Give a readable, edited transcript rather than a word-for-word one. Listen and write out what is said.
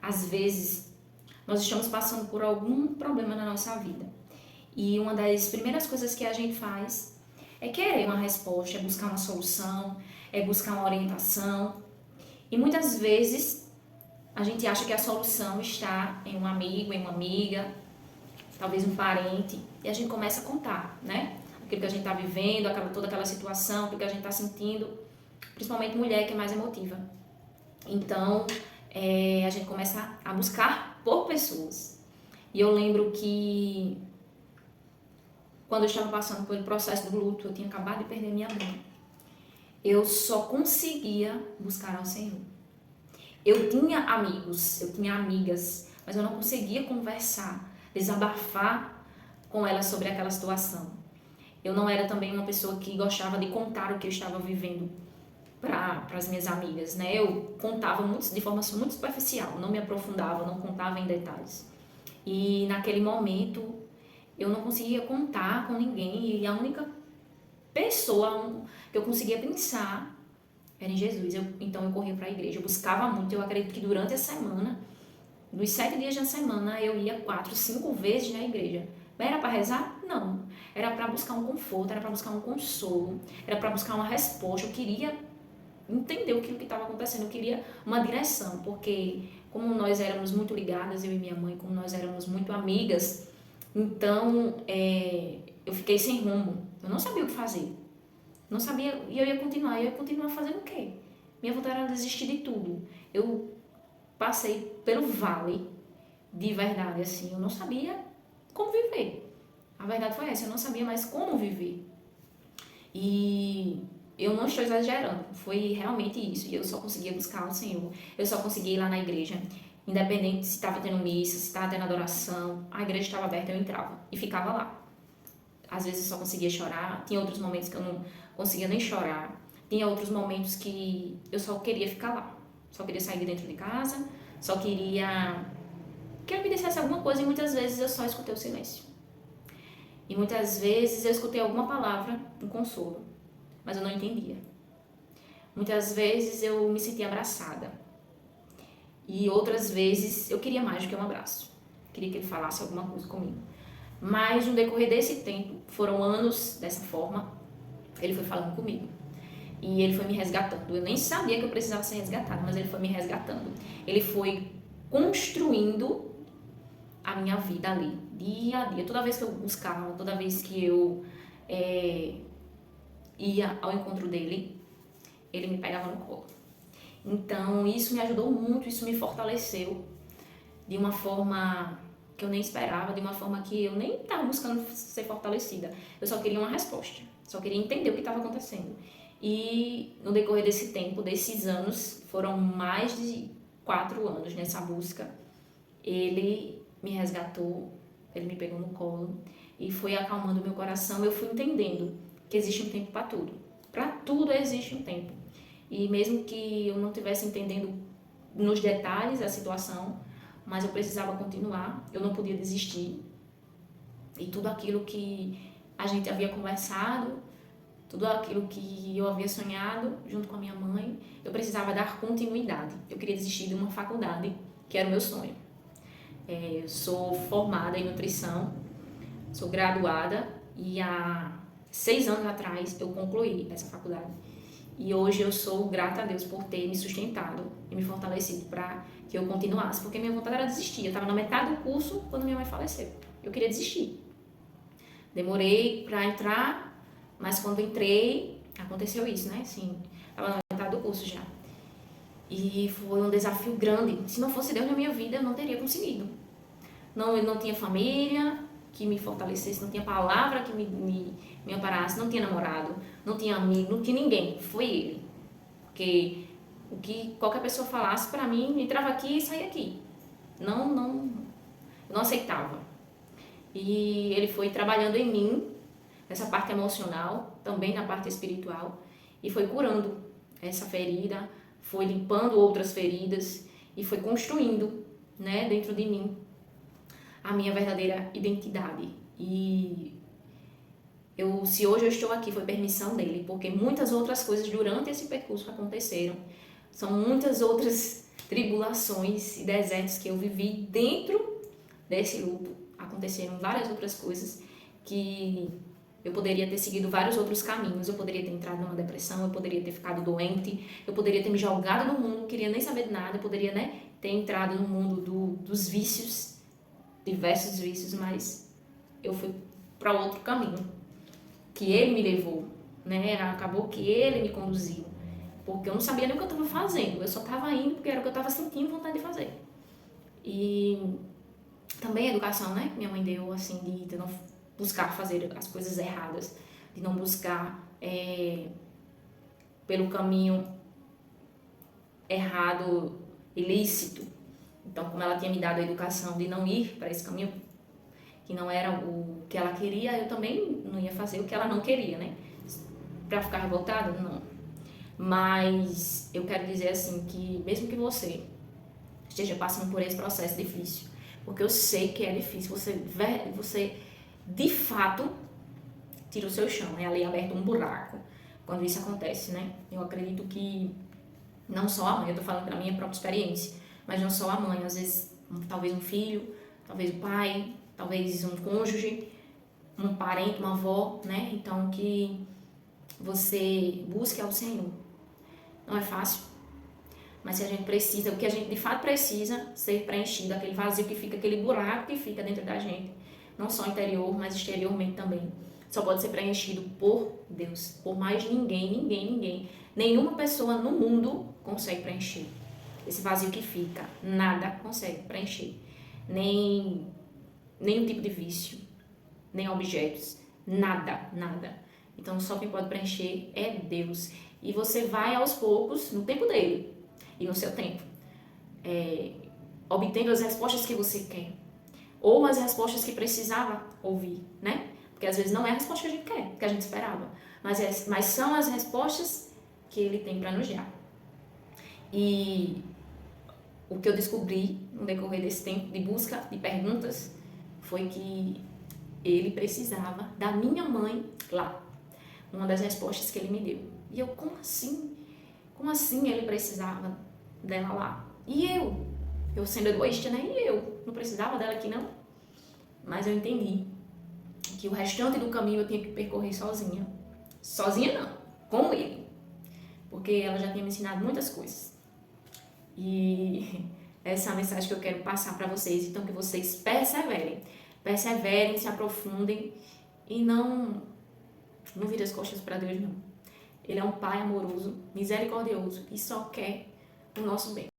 Às vezes, nós estamos passando por algum problema na nossa vida. E uma das primeiras coisas que a gente faz é querer uma resposta, é buscar uma solução, é buscar uma orientação. E muitas vezes a gente acha que a solução está em um amigo, em uma amiga, talvez um parente, e a gente começa a contar, né? Aquilo que a gente está vivendo, toda aquela situação, aquilo que a gente está sentindo, principalmente mulher que é mais emotiva. Então, a gente começa a buscar por pessoas. E eu lembro que quando eu estava passando pelo processo do luto, eu tinha acabado de perder minha mãe. Eu só conseguia buscar ao Senhor. Eu tinha amigos, eu tinha amigas, mas eu não conseguia conversar, desabafar com elas sobre aquela situação. Eu não era também uma pessoa que gostava de contar o que eu estava vivendo para as minhas amigas, né? Eu contava de forma muito superficial, não me aprofundava, não contava em detalhes. E naquele momento eu não conseguia contar com ninguém e a única pessoa que eu conseguia pensar era em Jesus. Então eu corria para a igreja, eu buscava muito. Eu acredito que durante a semana, nos 7 dias da semana, eu ia 4, 5 vezes na igreja. Era para rezar? Não. Era para buscar um conforto, era para buscar um consolo, era para buscar uma resposta. Eu queria entender o que estava acontecendo, eu queria uma direção, porque como nós éramos muito ligadas, eu e minha mãe, como nós éramos muito amigas, então eu fiquei sem rumo. Eu não sabia o que fazer. Não sabia, e eu ia continuar fazendo o quê? Minha vontade era desistir de tudo. Eu passei pelo vale de verdade, assim, eu não sabia como viver. A verdade foi essa, eu não sabia mais como viver. E eu não estou exagerando, foi realmente isso. E eu só conseguia buscar o Senhor, eu só conseguia ir lá na igreja. Independente se estava tendo missa, se estava tendo adoração, a igreja estava aberta, eu entrava e ficava lá. Às vezes eu só conseguia chorar, tinha outros momentos que eu não conseguia nem chorar, tinha outros momentos que eu só queria ficar lá, só queria sair de dentro de casa, só queria que ele me dissesse alguma coisa, e muitas vezes eu só escutei o silêncio. E muitas vezes eu escutei alguma palavra, um consolo, mas eu não entendia. Muitas vezes eu me sentia abraçada, e outras vezes eu queria mais do que um abraço, queria que ele falasse alguma coisa comigo. Mas no decorrer desse tempo, foram anos dessa forma, ele foi falando comigo. E ele foi me resgatando. Eu nem sabia que eu precisava ser resgatada, mas ele foi me resgatando. Ele foi construindo a minha vida ali, dia a dia. Toda vez que eu buscava, toda vez que eu ia ao encontro dele, ele me pegava no colo. Então isso me ajudou muito, isso me fortaleceu de uma forma que eu nem esperava, de uma forma que eu nem estava buscando ser fortalecida. Eu só queria uma resposta, só queria entender o que estava acontecendo. E no decorrer desse tempo, desses anos, foram mais de 4 anos nessa busca, ele me resgatou, ele me pegou no colo e foi acalmando meu coração. Eu fui entendendo que existe um tempo para tudo. Para tudo existe um tempo. E mesmo que eu não estivesse entendendo nos detalhes a situação, mas eu precisava continuar, eu não podia desistir. E tudo aquilo que a gente havia conversado, tudo aquilo que eu havia sonhado junto com a minha mãe, eu precisava dar continuidade. Eu queria desistir de uma faculdade, que era o meu sonho. Eu sou formada em nutrição, sou graduada e há 6 anos atrás eu concluí essa faculdade. E hoje eu sou grata a Deus por ter me sustentado e me fortalecido para que eu continuasse, porque minha vontade era desistir. Eu estava na metade do curso quando minha mãe faleceu. Eu queria desistir. Demorei para entrar, mas quando entrei, aconteceu isso, né? Assim, estava na metade do curso já. E foi um desafio grande. Se não fosse Deus na minha vida, eu não teria conseguido. Não, eu não tinha família que me fortalecesse, não tinha palavra que me amparasse, não tinha namorado, não tinha amigo, não tinha ninguém. Foi ele. Porque o que qualquer pessoa falasse para mim, entrava aqui e saía aqui. Eu não aceitava. E ele foi trabalhando em mim, nessa parte emocional, também na parte espiritual, e foi curando essa ferida, foi limpando outras feridas e foi construindo, né, dentro de mim a minha verdadeira identidade. E se hoje eu estou aqui, foi permissão dele, porque muitas outras coisas durante esse percurso aconteceram. São muitas outras tribulações e desertos que eu vivi dentro desse luto. Aconteceram várias outras coisas que eu poderia ter seguido vários outros caminhos, eu poderia ter entrado numa depressão, eu poderia ter ficado doente, eu poderia ter me jogado no mundo, não queria nem saber de nada, eu poderia, né, ter entrado no mundo dos vícios, diversos vícios, mas eu fui para outro caminho, que ele me levou, né, acabou que ele me conduziu, porque eu não sabia nem o que eu estava fazendo, eu só estava indo porque era o que eu estava sentindo vontade de fazer. E também a educação, né, que minha mãe deu, assim, de não buscar fazer as coisas erradas, de não buscar pelo caminho errado, ilícito. Então, como ela tinha me dado a educação de não ir para esse caminho, que não era o que ela queria, eu também não ia fazer o que ela não queria, né? Para ficar revoltada? Não. Mas eu quero dizer assim que mesmo que você esteja passando por esse processo difícil, porque eu sei que é difícil, você de fato tira o seu chão, é ali aberto um buraco quando isso acontece, né? Eu acredito que não só a mãe, eu tô falando pela minha própria experiência, mas não só a mãe, às vezes talvez um filho, talvez o pai, talvez um cônjuge, um parente, uma avó, né? Então que você busque ao Senhor. Não é fácil, mas se a gente precisa, o que a gente de fato precisa ser preenchido, aquele vazio que fica, aquele buraco que fica dentro da gente, não só interior, mas exteriormente também, só pode ser preenchido por Deus, por mais ninguém, nenhuma pessoa no mundo consegue preencher esse vazio que fica, nada consegue preencher, nem nenhum tipo de vício, nem objetos, nada. Então só quem pode preencher é Deus. E você vai aos poucos, no tempo dele e no seu tempo, obtendo as respostas que você quer, ou as respostas que precisava ouvir, né? Porque às vezes não é a resposta que a gente quer, que a gente esperava, mas são as respostas que ele tem para nos dar. E o que eu descobri no decorrer desse tempo de busca, de perguntas, foi que ele precisava da minha mãe lá. Uma das respostas que ele me deu. E eu, como assim? Como assim ele precisava dela lá? E eu? Eu sendo egoísta, né? E eu? Não precisava dela aqui, não? Mas eu entendi que o restante do caminho eu tinha que percorrer sozinha. Sozinha não, com ele. Porque ela já tinha me ensinado muitas coisas. E essa é a mensagem que eu quero passar para vocês. Então, que vocês perseverem. Perseverem, se aprofundem e não virem as costas para Deus, não. Ele é um pai amoroso, misericordioso e só quer o nosso bem.